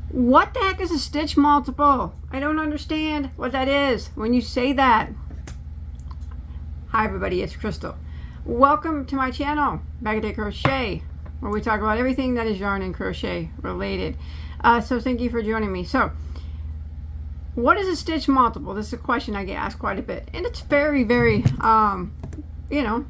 What the heck is a stitch multiple? I don't understand what that is when you say that. Hi everybody, it's Crystal. Welcome to my channel, Bagoday Crochet, where we talk about everything that is yarn and crochet related. So thank you for joining me. So, what is a stitch multiple? This is a question I get asked quite a bit. And it's very, very, you know,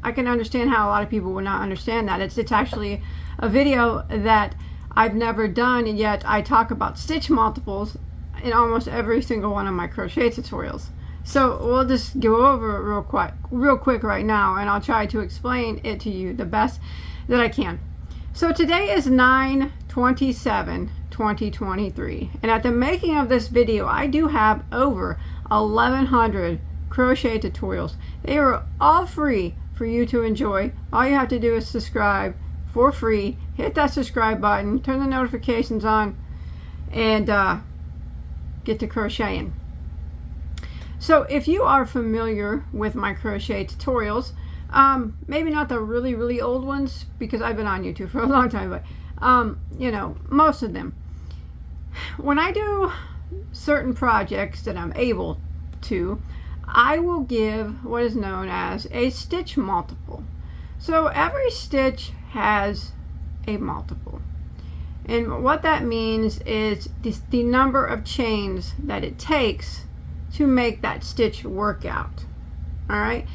I can understand how a lot of people would not understand that. It's actually a video that I've never done, and yet I talk about stitch multiples in almost every single one of my crochet tutorials. So we'll just go over it real quick right now, and I'll try to explain it to you the best that I can. So today is 9/27/2023, and at the making of this video I do have over 1100 crochet tutorials. They are all free for you to enjoy. All you have to do is subscribe for free, hit that subscribe button, turn the notifications on, and get to crocheting. So if you are familiar with my crochet tutorials, maybe not the really old ones, because I've been on YouTube for a long time, but you know, most of them, when I do certain projects that I'm able to, I will give what is known as a stitch multiple. So every stitch has a multiple, and what that means is the number of chains that it takes to make that stitch work out. All right,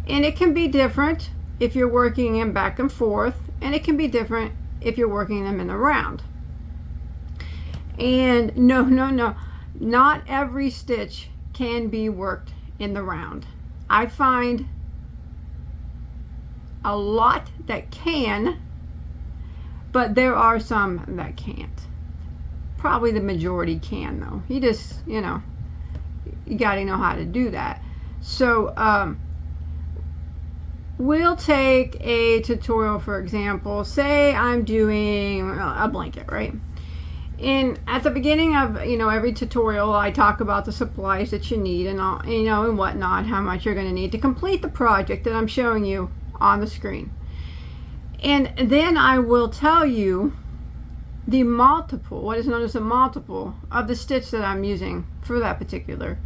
and it can be different if you're working in back and forth, and it can be different if you're working them in the round. And no, not every stitch can be worked in the round. I find a lot that can, but there are some that can't. Probably the majority can, though. You just, you know, you got to know how to do that. So we'll take a tutorial, for example. Say I'm doing a blanket, right? And at the beginning of, you know, every tutorial, I talk about the supplies that you need and all, you know, and whatnot, how much you're going to need to complete the project that I'm showing you on the screen. And then I will tell you the multiple, what is known as a multiple of the stitch that I'm using for that particular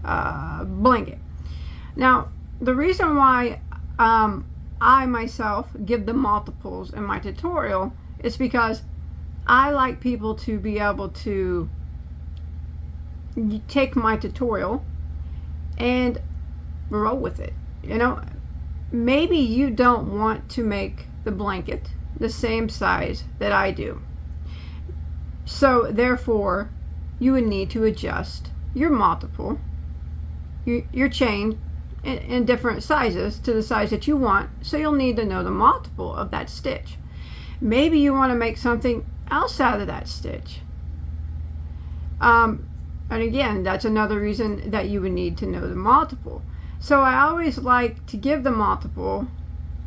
blanket. Now, the reason why I myself give the multiples in my tutorial is because I like people to be able to take my tutorial and roll with it. You know, maybe you don't want to make the blanket the same size that I do. So therefore, you would need to adjust your multiple, your chain in different sizes to the size that you want. So you'll need to know the multiple of that stitch. Maybe you want to make something else out of that stitch. And again, that's another reason that you would need to know the multiple. So I always like to give the multiple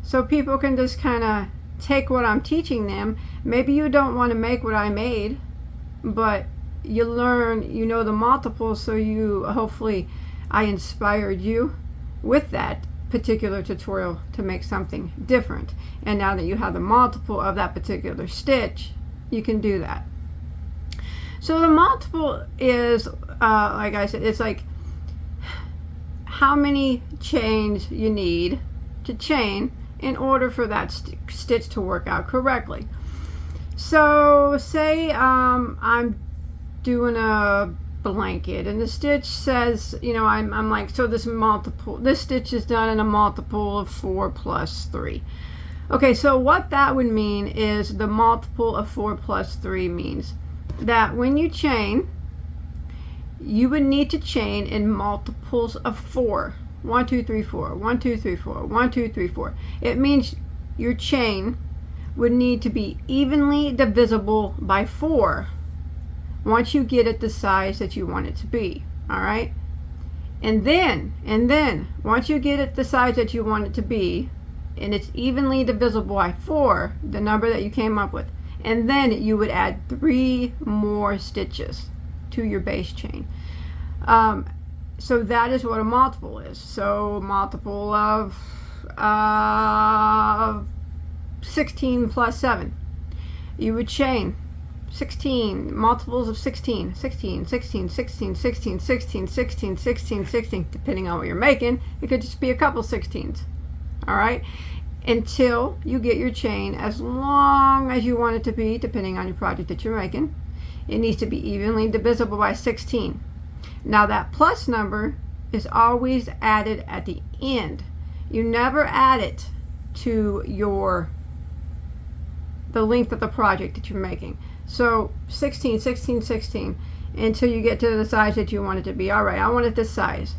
so people can just kind of take what I'm teaching them. Maybe you don't want to make what I made, but you learn, you know the multiple, so you, hopefully I inspired you with that particular tutorial to make something different. And now that you have the multiple of that particular stitch, you can do that. So the multiple is, like I said, it's like how many chains you need to chain in order for that stitch to work out correctly. So say I'm doing a blanket and the stitch says, you know, I'm like, so this stitch is done in a multiple of 4 plus 3. Okay, so what that would mean is the multiple of 4 plus 3 means that when you chain, you would need to chain in multiples of 4. 1 2 3 4, 1 2 3 4, 1 2 3 4. It means your chain would need to be evenly divisible by 4 once you get it the size that you want it to be. All right, and then once you get it the size that you want it to be, and it's evenly divisible by 4, the number that you came up with, and then you would add 3 more stitches to your base chain. So that is what a multiple is. So multiple of 16 plus 7. You would chain 16, multiples of 16, 16, 16, 16, 16, 16, 16, 16, 16, depending on what you're making. It could just be a couple 16s, all right? Until you get your chain as long as you want it to be, depending on your project that you're making. It needs to be evenly divisible by 16. Now that plus number is always added at the end. You never add it to the length of the project that you're making. So 16, 16, 16, until you get to the size that you want it to be. All right, I want it this size.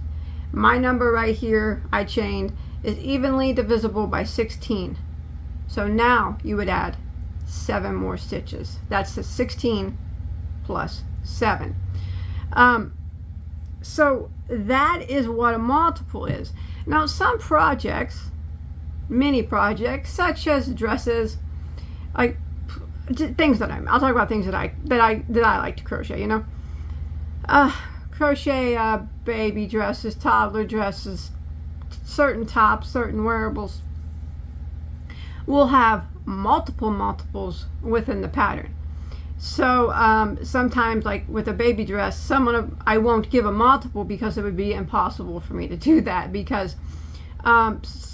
My number right here, I chained, is evenly divisible by 16. So now you would add 7 more stitches. That's the 16 plus 7. So that is what a multiple is. Now some projects, mini projects, such as dresses, like things that I'll talk about things that I like to crochet, you know. Crochet baby dresses, toddler dresses, certain tops, certain wearables will have multiples within the pattern. So sometimes, like with a baby dress, I won't give a multiple because it would be impossible for me to do that, because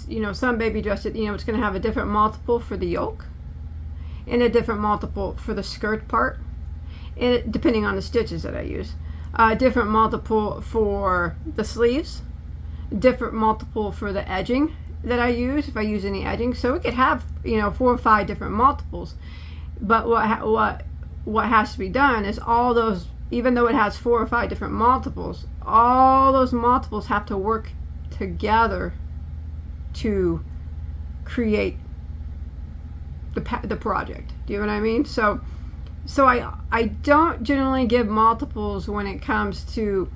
you know, some baby dresses, you know, it's going to have a different multiple for the yoke and a different multiple for the skirt part, and depending on the stitches that I use, different multiple for the sleeves, different multiple for the edging that I use, if I use any edging. So it could have, you know, 4 or 5 different multiples. But what has to be done is all those, even though it has 4 or 5 different multiples, all those multiples have to work together to create the project. Do you know what I mean? So I don't generally give multiples when it comes to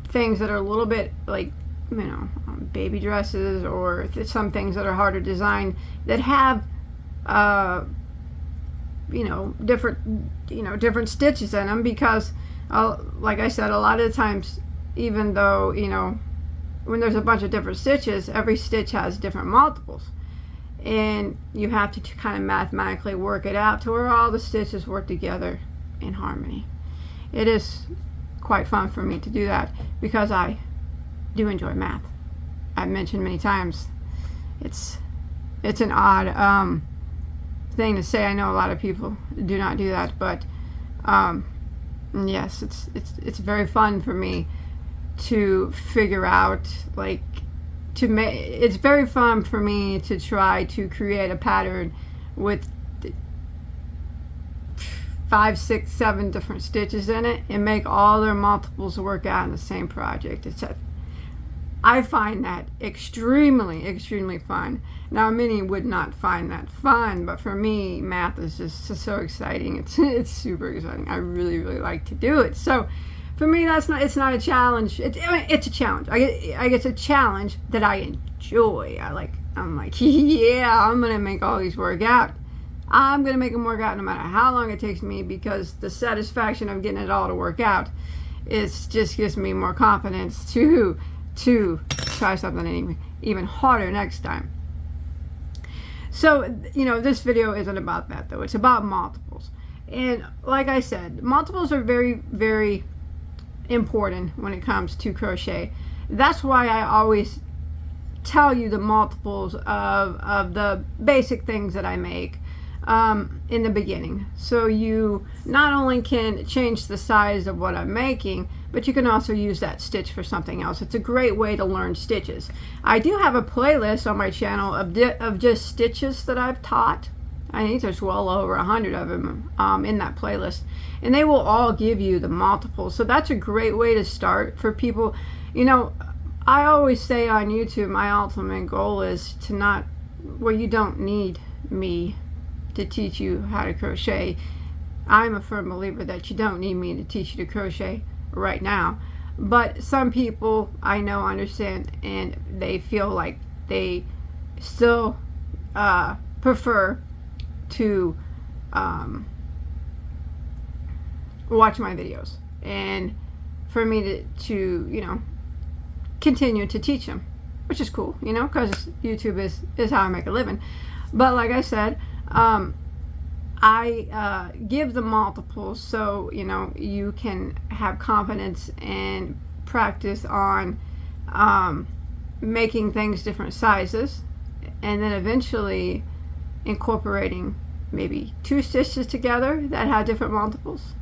things that are a little bit like, you know, baby dresses, or some things that are harder to design that have you know, different stitches in them, because like I said, a lot of the times, even though, you know, when there's a bunch of different stitches, every stitch has different multiples, and you have to kind of mathematically work it out to where all the stitches work together in harmony. It is quite fun for me to do that because I do enjoy math. I've mentioned many times it's an odd thing to say. I know a lot of people do not do that, but yes, it's very fun for me to figure out, like, it's very fun for me to try to create a pattern with 5, 6, 7 different stitches in it and make all their multiples work out in the same project. I find that extremely fun. Now, many would not find that fun, but for me, math is just so exciting. It's super exciting. I really like to do it. So for me, it's not a challenge. It's a challenge. I guess a challenge that I enjoy. I'm like, yeah, I'm gonna make all these work out. I'm gonna make them work out no matter how long it takes me, because the satisfaction of getting it all to work out just gives me more confidence to try something even harder next time. So, you know, this video isn't about that, though. It's about multiples. And like I said, multiples are very important when it comes to crochet. That's why I always tell you the multiples of the basic things that I make in the beginning. So you not only can change the size of what I'm making, but you can also use that stitch for something else. It's a great way to learn stitches. I do have a playlist on my channel of just stitches that I've taught. I think there's well over 100 of them in that playlist, and they will all give you the multiples. So that's a great way to start for people. You know, I always say on YouTube, my ultimate goal is to not, well, you don't need me to teach you how to crochet. I'm a firm believer that you don't need me to teach you to crochet right now, but some people I know understand, and they feel like they still prefer to watch my videos, and for me to you know, continue to teach them, which is cool, you know, because YouTube is how I make a living. But like I said, I give the multiples so you can have confidence and practice on making things different sizes, and then eventually incorporating maybe 2 stitches together that have different multiples,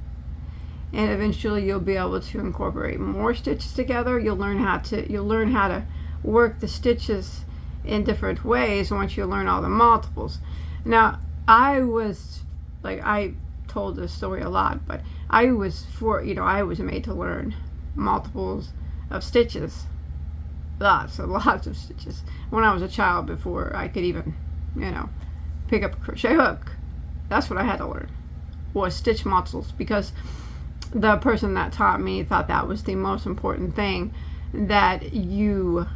and eventually you'll be able to incorporate more stitches together. You'll learn how to work the stitches in different ways once you learn all the multiples. Now, I told this story a lot, but I was made to learn multiples of stitches, lots and lots of stitches, when I was a child, before I could even pick up a crochet hook. That's what I had to learn, was stitch multiples, because the person that taught me thought that was the most important thing that you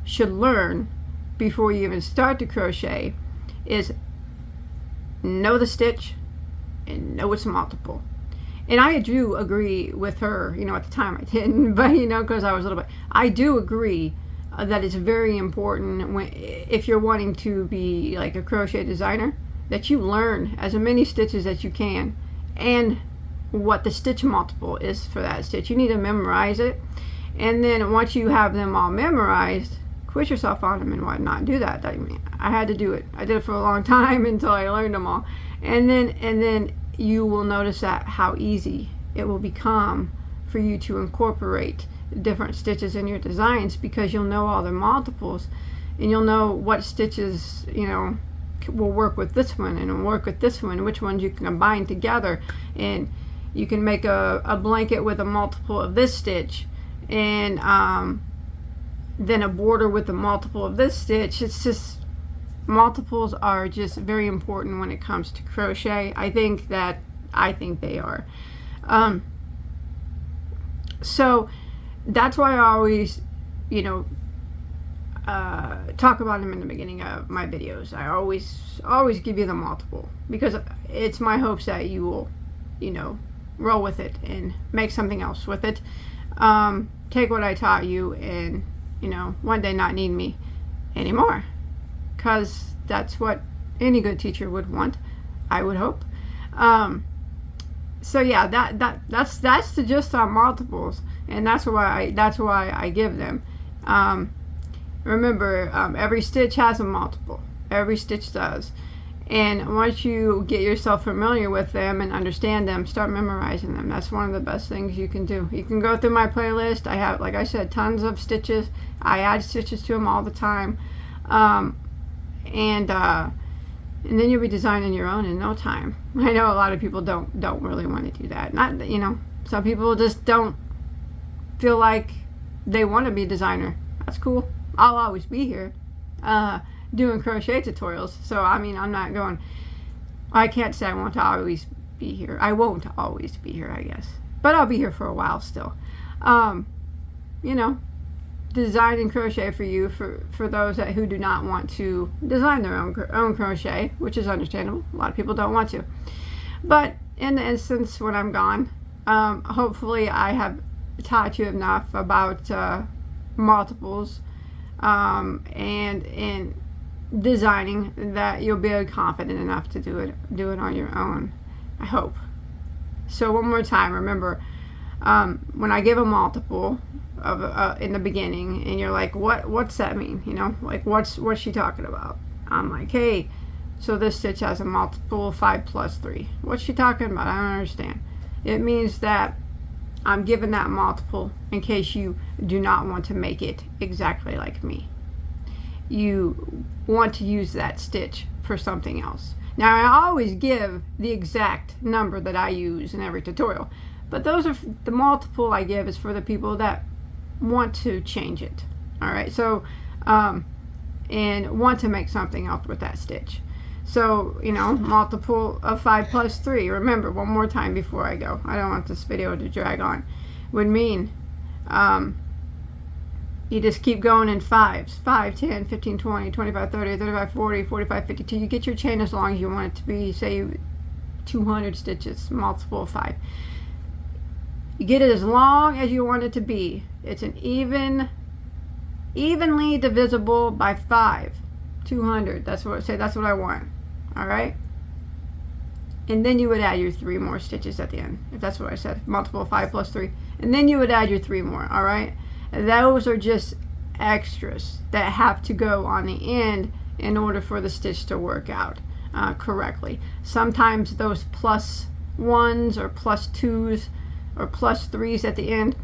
should learn before you even start to crochet, is know the stitch and know its multiple. And I do agree with her. At the time I didn't, but because I was a little bit, I do agree that it's very important if you're wanting to be like a crochet designer, that you learn as many stitches as you can and what the stitch multiple is for that stitch. You need to memorize it, and then once you have them all memorized, quit yourself on them and whatnot. Do that. I had to do it. I did it for a long time until I learned them all, and then you will notice that how easy it will become for you to incorporate different stitches in your designs, because you'll know all the multiples, and you'll know what stitches will work with this one and work with this one, which ones you can combine together, and you can make a blanket with a multiple of this stitch, and then a border with a multiple of this stitch. It's just, multiples are just very important when it comes to crochet. I think they are. So that's why I always talk about them in the beginning of my videos. I always give you the multiple, because it's my hopes that you will roll with it and make something else with it. Take what I taught you and one day not need me anymore, because that's what any good teacher would want, I would hope. So yeah, that's the gist on multiples, and that's why I give them. Remember, every stitch has a multiple. Every stitch does. And once you get yourself familiar with them and understand them, start memorizing them. That's one of the best things you can do. You can go through my playlist. I have, like I said, tons of stitches. I add stitches to them all the time. And then you'll be designing your own in no time. I know a lot of people don't really want to do that. Not, some people just don't feel like they want to be a designer. That's cool. I'll always be here doing crochet tutorials. So I'm not going, I can't say I won't always be here. I won't always be here, I guess, but I'll be here for a while still. Design and crochet for you, for those who do not want to design their own crochet, which is understandable. A lot of people don't want to, but in the instance when I'm gone, hopefully I have taught you enough about multiples and in designing that you'll be confident enough to do it on your own, I hope. So one more time, remember, when I give a multiple of in the beginning, and you're like, what's that mean? Like, what's she talking about? I'm like, hey, so this stitch has a multiple of 5 plus 3. What's she talking about? I don't understand. It means that I'm giving that multiple in case you do not want to make it exactly like me. You want to use that stitch for something else. Now, I always give the exact number that I use in every tutorial, but those are the multiple I give is for the people that want to change it. All right, so and want to make something else with that stitch. So, multiple of 5 plus 3. Remember, one more time before I go, I don't want this video to drag on, would mean you just keep going in 5s. 5, 10, 15, 20, 25, 30, 35, 40, 45, 50, till you get your chain as long as you want it to be, say 200 stitches, multiple of 5. You get it as long as you want it to be. It's an evenly divisible by 5. 200. That's what I say. That's what I want. All right. and then you would add your 3 more stitches at the end, if that's what I said, multiple 5 plus 3, and then you would add your 3 more. All right, those are just extras that have to go on the end in order for the stitch to work out correctly. Sometimes those plus 1s or plus 2s or plus 3s at the end,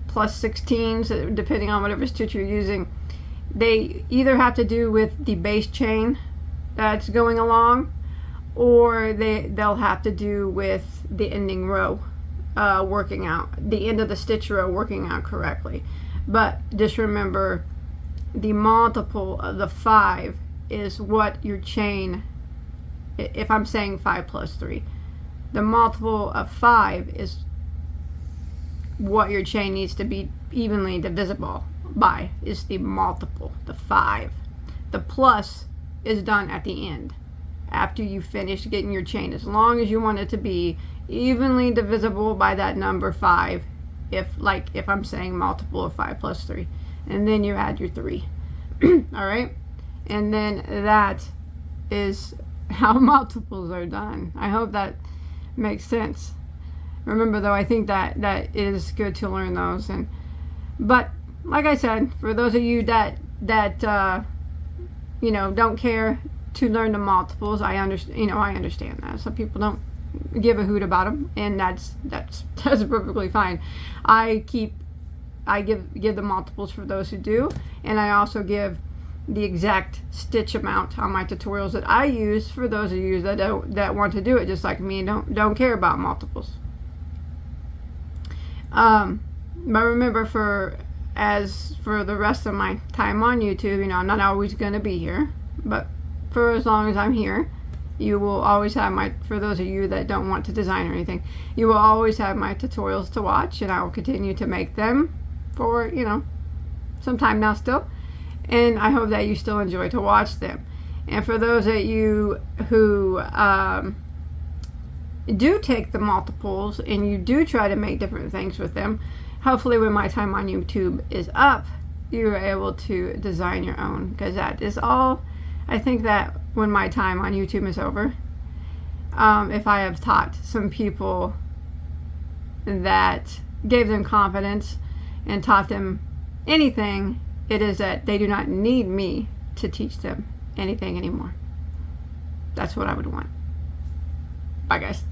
plus 16s, depending on whatever stitch you're using, they either have to do with the base chain that's going along, or they'll have to do with the ending row working out, the end of the stitch row working out correctly. But just remember, the multiple of the 5 is what your chain, if I'm saying 5 plus 3, the multiple of 5 is what your chain needs to be evenly divisible by, is the multiple, the 5. The plus is done at the end, after you finish getting your chain, as long as you want it to be evenly divisible by that number 5, if I'm saying multiple of 5 plus 3, and then you add your 3. All right, and then that is how multiples are done. I hope that makes sense. Remember though, I think that is good to learn those. But like I said, for those of you that you know, don't care to learn the multiples, I understand that. Some people don't give a hoot about them, and that's perfectly fine. I give the multiples for those who do, and I also give the exact stitch amount on my tutorials that I use for those of you that want to do it just like me and don't care about multiples. But remember, for the rest of my time on YouTube, you know, I'm not always going to be here, but for as long as I'm here, you will always have for those of you that don't want to design or anything, you will always have my tutorials to watch, and I will continue to make them for, you know, some time now still, and I hope that you still enjoy to watch them. And for those of you who do take the multiples and you do try to make different things with them, hopefully when my time on YouTube is up, you're able to design your own, because that is all. I think that when my time on YouTube is over, if I have taught some people that gave them confidence and taught them anything, it is that they do not need me to teach them anything anymore. That's what I would want. Bye guys.